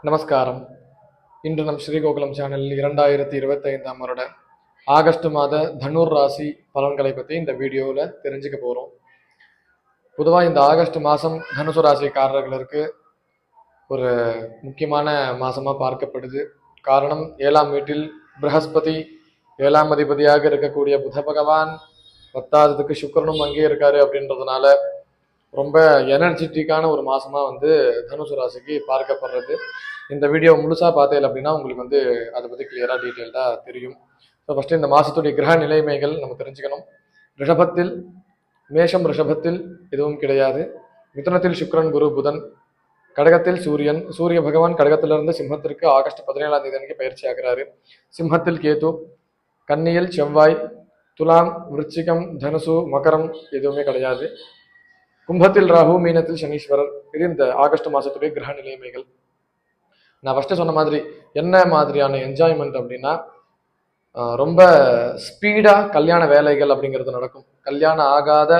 நமஸ்காரம். இன்று நம் ஸ்ரீகோகுலம் சேனலில் 2025ஆம் வருட ஆகஸ்ட் மாத தனுர் ராசி பலன்களை பற்றி இந்த வீடியோவில் தெரிஞ்சுக்க போகிறோம். பொதுவாக இந்த ஆகஸ்ட் மாதம் தனுசு ராசிக்காரர்களுக்கு ஒரு முக்கியமான மாதமாக பார்க்கப்படுது. காரணம், 7ஆம் வீட்டில் பிரகஸ்பதி 7ஆம் அதிபதியாக இருக்கக்கூடிய புத பகவான் 10ஆவதுக்கு சுக்கிரனும் அங்கே இருக்காரு. அப்படின்றதுனால ரொம்ப எனர்ஜெட்டிக்கான ஒரு மாசமா தனுசு ராசிக்கு பார்க்கப்படுறது. இந்த வீடியோ முழுசா பார்த்தேன் அப்படின்னா உங்களுக்கு அதை பத்தி கிளியரா டீட்டெயில்டா தெரியும். ஸோ ஃபர்ஸ்ட் இந்த மாசத்துடைய கிரக நிலைமைகள் நம்ம தெரிஞ்சுக்கணும். ரிஷபத்தில் மேஷம், ரிஷபத்தில் எதுவும் கிடையாது. மிதுனத்தில் சுக்கிரன், குரு, புதன். கடகத்தில் சூரிய பகவான் கடகத்திலிருந்து சிம்மத்திற்கு ஆகஸ்ட் 17ஆம் தேதி அன்னைக்கு பயிற்சி ஆகிறாரு. சிம்மத்தில் கேது, கன்னியில் செவ்வாய், துலாம், விருச்சிகம், தனுசு, மகரம் எதுவுமே கிடையாது. கும்பத்தில் ராகு, மீனத்தில் சனீஸ்வரர். இது இந்த ஆகஸ்ட் மாசத்துடைய கிரக நிலைமைகள். நான் ஃபர்ஸ்ட் சொன்ன மாதிரி என்ன மாதிரியான என்ஜாய்மெண்ட் அப்படின்னா, ரொம்ப ஸ்பீடா கல்யாண வேலைகள் அப்படிங்கிறது நடக்கும். கல்யாணம் ஆகாத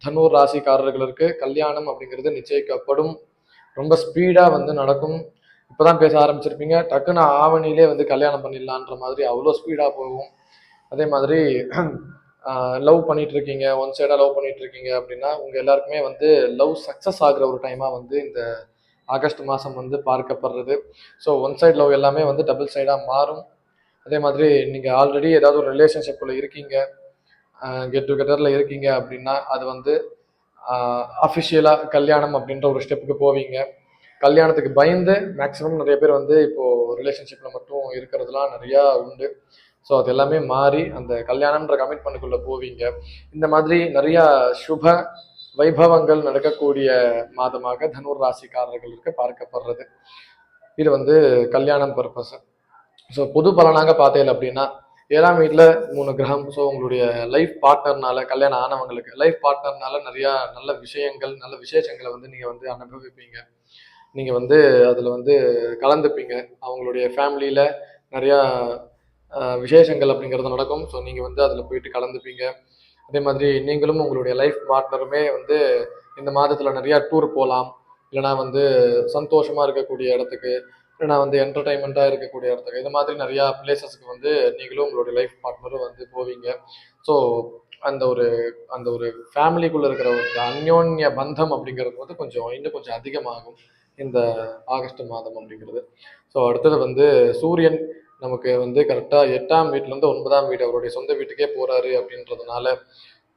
தனுர் ராசிக்காரர்களுக்கு கல்யாணம் அப்படிங்கிறது நிச்சயிக்கப்படும். ரொம்ப ஸ்பீடா நடக்கும். இப்பதான் பேச ஆரம்பிச்சிருப்பீங்க, டக்குன்னு ஆவணியிலே கல்யாணம் பண்ணிடலான்ற மாதிரி அவ்வளோ ஸ்பீடா போகும். அதே மாதிரி லவ் பண்ணிட்டு இருக்கீங்க, ஒன் சைடா லவ் பண்ணிட்டு இருக்கீங்க அப்படின்னா உங்க எல்லாருக்குமே லவ் சக்சஸ் ஆகுற ஒரு டைமா இந்த ஆகஸ்ட் மாதம் பார்க்கப்படுறது. ஸோ ஒன் சைட் லவ் எல்லாமே டபுள் சைடாக மாறும். அதே மாதிரி நீங்கள் ஆல்ரெடி ஏதாவது ஒரு ரிலேஷன்ஷிப்பில் இருக்கீங்க, கெட் டுகெதரில் இருக்கீங்க அப்படின்னா அது அஃபிஷியலாக கல்யாணம் அப்படின்ற ஒரு ஸ்டெப்புக்கு போவீங்க. கல்யாணத்துக்கு பயந்து மேக்ஸிமம் நிறைய பேர் இப்போது ரிலேஷன்ஷிப்பில் மட்டும் இருக்கிறதுலாம் நிறையா உண்டு. ஸோ அது எல்லாமே மாறி அந்த கல்யாணம்ன்ற கமிட்மெண்ட்டுக்குள்ளே போவீங்க. இந்த மாதிரி நிறையா சுப வைபவங்கள் நடக்கக்கூடிய மாதமாக தனுர் ராசிக்காரர்களுக்கு பார்க்கப்படுறது. இது கல்யாணம் பர்பஸ். ஸோ பொது பலனாக பார்த்தேன் அப்படின்னா 7ஆம் வீட்டில் 3 கிரகம். ஸோ உங்களுடைய லைஃப் பார்ட்னர்னால, கல்யாணம் ஆனவங்களுக்கு லைஃப் பார்ட்னர்னால நிறையா நல்ல விஷயங்கள், நல்ல விசேஷங்களை நீங்கள் அனுபவிப்பீங்க. நீங்கள் அதில் கலந்துப்பீங்க. அவங்களுடைய ஃபேமிலியில் நிறையா விசேஷங்கள் அப்படிங்கிறது நடக்கும். ஸோ நீங்கள் அதில் போயிட்டு கலந்துப்பீங்க. அதே மாதிரி நீங்களும் உங்களுடைய லைஃப் பார்ட்னருமே இந்த மாதத்தில் நிறையா டூர் போகலாம். இல்லைனா சந்தோஷமாக இருக்கக்கூடிய இடத்துக்கு, இல்லைனா என்டர்டைன்மெண்ட்டாக இருக்கக்கூடிய இடத்துக்கு, இது மாதிரி நிறையா பிளேசஸ்க்கு நீங்களும் உங்களுடைய லைஃப் பார்ட்னரும் போவீங்க. ஸோ அந்த ஒரு அந்த ஒரு ஃபேமிலிக்குள்ளே இருக்கிற ஒரு அந்யோன்ய பந்தம் அப்படிங்கிறது இன்னும் கொஞ்சம் அதிகமாகும் இந்த ஆகஸ்ட் மாதம் அப்படிங்கிறது. ஸோ அடுத்தது சூரியன் நமக்கு கரெக்டாக 8ஆம் வீட்டிலேருந்து 9ஆம் வீடு, அவருடைய சொந்த வீட்டுக்கே போகிறாரு. அப்படின்றதுனால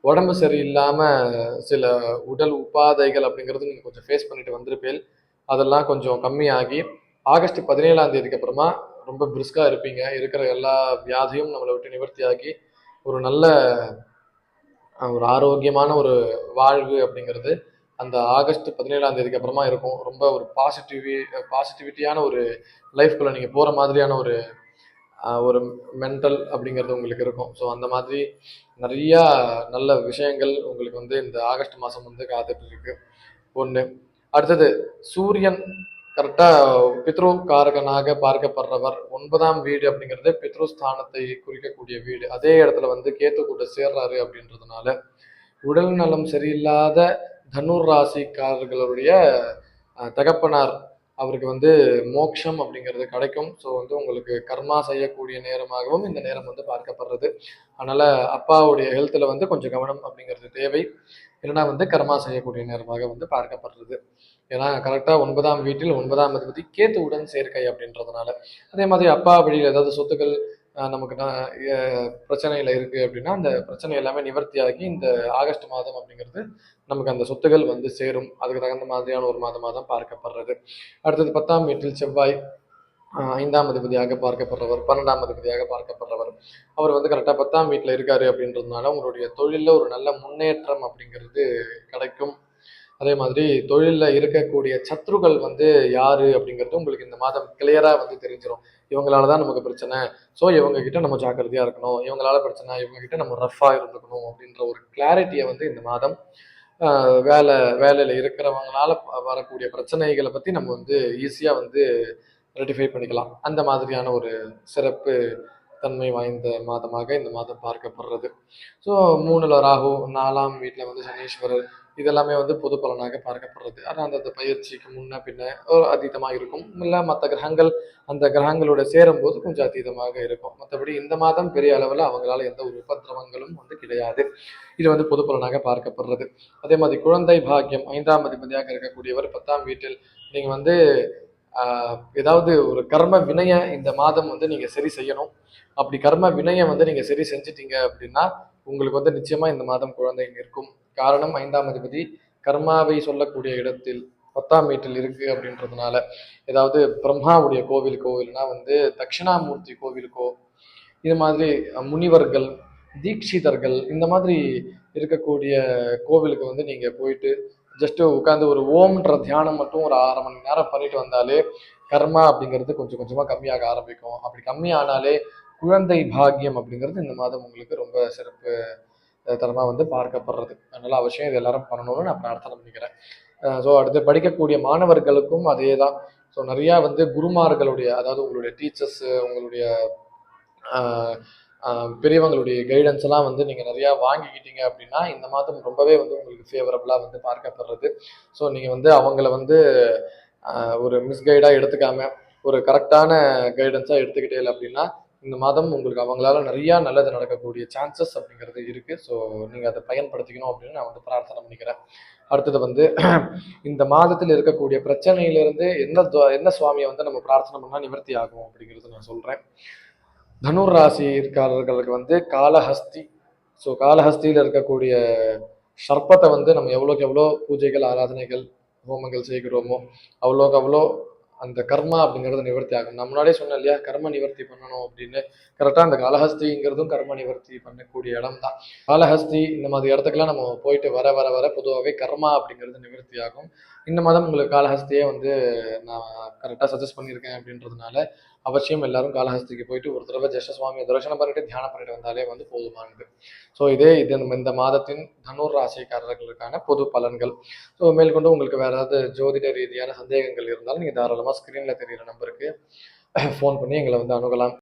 உடம்பு சரியில்லாமல் சில உடல் உபாதைகள் அப்படிங்கிறது நீங்கள் கொஞ்சம் ஃபேஸ் பண்ணிட்டு வந்திருப்பேன். அதெல்லாம் கொஞ்சம் கம்மியாகி ஆகஸ்ட் 17ஆம் தேதிக்கு அப்புறமா ரொம்ப பிரிஸ்காக இருப்பீங்க. இருக்கிற எல்லா வியாதியும் நம்மளை விட்டு நிவர்த்தியாகி ஒரு நல்ல ஒரு ஆரோக்கியமான ஒரு வாழ்வு அப்படிங்கிறது அந்த ஆகஸ்ட் 17ஆம் தேதிக்கு அப்புறமா இருக்கும். ரொம்ப ஒரு பாசிட்டிவிட்டியான ஒரு லைஃப்குள்ளே நீங்கள் போகிற மாதிரியான ஒரு ஒரு மென்டல் அப்படிங்கிறது உங்களுக்கு இருக்கும். ஸோ அந்த மாதிரி நிறையா நல்ல விஷயங்கள் உங்களுக்கு இந்த ஆகஸ்ட் மாதம் காத்துட்டு இருக்கு. ஒன்று. அடுத்தது சூரியன் கரெக்டாக பித்ரு காரகனாக பார்க்கப்படுறவர். 9ஆம் வீடு அப்படிங்கிறது பித்ருஸ்தானத்தை குறிக்கக்கூடிய வீடு. அதே இடத்துல கேத்து கூட சேர்றாரு. அப்படின்றதுனால உடல் நலம் சரியில்லாத தனுர் ராசிக்காரர்களுடைய தகப்பனார் அவருக்கு மோட்சம் அப்படிங்கிறது கிடைக்கும். ஸோ உங்களுக்கு கர்மா செய்யக்கூடிய நேரமாகவும் இந்த நேரம் பார்க்கப்படுறது. அதனால அப்பாவுடைய ஹெல்த்தில் கொஞ்சம் கவனம் அப்படிங்கிறது தேவை. இல்லைனா கர்மா செய்யக்கூடிய நேரமாக பார்க்கப்படுறது. ஏன்னா கரெக்டாக 9ஆம் வீட்டில் 9ஆம் அதிபதி கேத்துவுடன் சேர்க்கை அப்படின்றதுனால. அதே மாதிரி அப்பா வழியில் ஏதாவது சொத்துக்கள் நமக்கு பிரச்சனையில் இருக்குது அப்படின்னா அந்த பிரச்சனை எல்லாமே நிவர்த்தியாகி இந்த ஆகஸ்ட் மாதம் அப்படிங்கிறது நமக்கு அந்த சொத்துகள் சேரும். அதுக்கு தகுந்த மாதிரியான ஒரு மாதமாக தான் பார்க்கப்படுறது. அடுத்தது 10ஆம் வீட்டில் செவ்வாய் 5ஆம் அதிபதியாக பார்க்கப்படுறவர், 12ஆம் அதிபதியாக பார்க்கப்படுறவர். அவர் கரெக்டாக 10ஆம் வீட்டில் இருக்காரு. அப்படின்றதுனால உங்களுடைய தொழிலில் ஒரு நல்ல முன்னேற்றம் அப்படிங்கிறது கிடைக்கும். அதே மாதிரி தொழிலில் இருக்கக்கூடிய சத்ருக்கள் யாரு அப்படிங்கிறது உங்களுக்கு இந்த மாதம் கிளியராக தெரிஞ்சிடும். இவங்களால தான் நமக்கு பிரச்சனை, ஸோ இவங்க கிட்ட நம்ம ஜாக்கிரதையாக இருக்கணும், இவங்களால பிரச்சனை, இவங்க கிட்ட நம்ம ரஃபாக இருந்துக்கணும் அப்படின்ற ஒரு கிளாரிட்டியை இந்த மாதம் வேலையில் இருக்கிறவங்களால வரக்கூடிய பிரச்சனைகளை பற்றி நம்ம ஈஸியாக ரெட்டிஃபை பண்ணிக்கலாம். அந்த மாதிரியான ஒரு சிறப்பு தன்மை வாய்ந்த மாதமாக இந்த மாதம் பார்க்கப்படுறது. ஸோ 3ல் ராகு, 4ஆம் வீட்டில் சனீஸ்வரர், இதெல்லாமே வந்து பொது பலனாக பார்க்கப்படுறது. ஆனால் அந்த பயிற்சிக்கு முன்ன பின்ன அதீதமாக இருக்கும். இல்லை மற்ற கிரகங்கள் அந்த கிரகங்களோட சேரும்போது கொஞ்சம் அதீதமாக இருக்கும். மற்றபடி இந்த மாதம் பெரிய அளவில் அவங்களால எந்த ஒரு உபத்திரவங்களும் வந்து கிடையாது. இது வந்து பொது பலனாக பார்க்கப்படுறது. அதே மாதிரி குழந்தை பாக்கியம் 5ஆம் அதிபதியாக இருக்கக்கூடியவர் 10ஆம் வீட்டில் நீங்கள் வந்து ஏதாவது ஒரு கர்ம வினைய இந்த மாதம் வந்து நீங்க சரி செய்யணும். அப்படி கர்ம வினைய வந்து நீங்க சரி செஞ்சிட்டீங்க அப்படின்னா உங்களுக்கு வந்து நிச்சயமா இந்த மாதம் குழந்தை நிற்கும். காரணம் 5ஆம் அதிபதி கர்மாவை சொல்லக்கூடிய இடத்தில் 10ஆம் வீட்டில் இருக்கு அப்படின்றதுனால ஏதாவது பிரம்மாவுடைய கோவிலுக்கோ இல்லைன்னா வந்து தட்சிணாமூர்த்தி கோவிலுக்கோ இது மாதிரி முனிவர்கள் தீட்சிதர்கள் இந்த மாதிரி இருக்கக்கூடிய கோவிலுக்கு வந்து நீங்க போயிட்டு ஜஸ்ட் உட்காந்து ஒரு ஓம்ன்ற தியானம் மட்டும் ஒரு 1/2 மணி நேரம் பண்ணிட்டு வந்தாலே கர்மா அப்படிங்கிறது கொஞ்சம் கொஞ்சமா கம்மியாக ஆரம்பிக்கும். அப்படி கம்மியானாலே குழந்தை பாக்கியம் அப்படிங்கிறது இந்த மாதம் உங்களுக்கு ரொம்ப சிறப்பு தரமா வந்து பார்க்கப்படுறது. அதனால அவசியம் இது எல்லாரும் பண்ணணும்னு நான் பிரார்த்தனை பண்ணிக்கிறேன். ஸோ அடுத்து படிக்கக்கூடிய மாணவர்களுக்கும் அதே தான். ஸோ நிறையா வந்து குருமார்களுடைய அதாவது உங்களுடைய டீச்சர்ஸ் உங்களுடைய பெரியவங்களுடைய கைடன்ஸ் எல்லாம் வந்து நீங்கள் நிறையா வாங்கிக்கிட்டீங்க அப்படின்னா இந்த மாதம் ரொம்பவே வந்து உங்களுக்கு ஃபேவரபுளாக வந்து பார்க்கப்படுறது. ஸோ நீங்கள் வந்து அவங்கள வந்து ஒரு மிஸ்கைடாக எடுத்துக்காம ஒரு கரெக்டான கைடன்ஸாக எடுத்துக்கிட்டே இல்லை அப்படின்னா இந்த மாதம் உங்களுக்கு அவங்களால நிறையா நல்லது நடக்கக்கூடிய சான்சஸ் அப்படிங்கிறது இருக்குது. ஸோ நீங்கள் அதை பயன்படுத்திக்கணும் அப்படின்னு நான் வந்து பிரார்த்தனை பண்ணிக்கிறேன். அடுத்தது வந்து இந்த மாதத்தில் இருக்கக்கூடிய பிரச்சனையிலிருந்து என்ன சுவாமியை வந்து நம்ம பிரார்த்தனை பண்ணால் நிவர்த்தி ஆகும் அப்படிங்கிறது நான் சொல்கிறேன். தனுர் ராசிக்காரர்களுக்கு வந்து காலஹஸ்தி. ஸோ காலஹஸ்தியில் இருக்கக்கூடிய சர்ப்பத்தை வந்து நம்ம எவ்வளோக்கு எவ்வளோ பூஜைகள் ஆராதனைகள் ஹோமங்கள் செய்கிறோமோ அவ்வளோக்கு அவ்வளோ அந்த கர்மா அப்படிங்கிறது நிவர்த்தி ஆகும். நான் முன்னாடியே சொன்னேன் இல்லையா கர்ம நிவர்த்தி பண்ணணும் அப்படின்னு. கரெக்டாக அந்த காலஹஸ்திங்கிறதும் கர்ம நிவர்த்தி பண்ணக்கூடிய இடம் தான். காலஹஸ்தி இந்த மாதிரி இடத்துக்குலாம் நம்ம போயிட்டு வர வர வர பொதுவாகவே கர்மா அப்படிங்கிறது நிவர்த்தி ஆகும். இந்த மாதம் உங்களுக்கு காலஹஸ்தியே வந்து நான் கரெக்டாக சஜஸ்ட் பண்ணியிருக்கேன் அப்படின்றதுனால அவசியம் எல்லாரும் காலஹஸ்திக்கு போயிட்டு ஒரு தடவை ஜெஷ்ட சுவாமியை தரிசனம் பண்ணிட்டு தியானம் பண்ணிட்டு வந்தாலே வந்து போதுமானது. ஸோ இது இந்த மாதத்தின் தனுர் ராசிக்காரர்களுக்கான பொது பலன்கள். ஸோ மேற்கொண்டு உங்களுக்கு வேற ஏதாவது ஜோதிட ரீதியான சந்தேகங்கள் இருந்தாலும் நீங்கள் தாராளமாக ஸ்க்ரீனில் தெரிகிற நம்பருக்கு ஃபோன் பண்ணி எங்களை வந்து அணுகலாம்.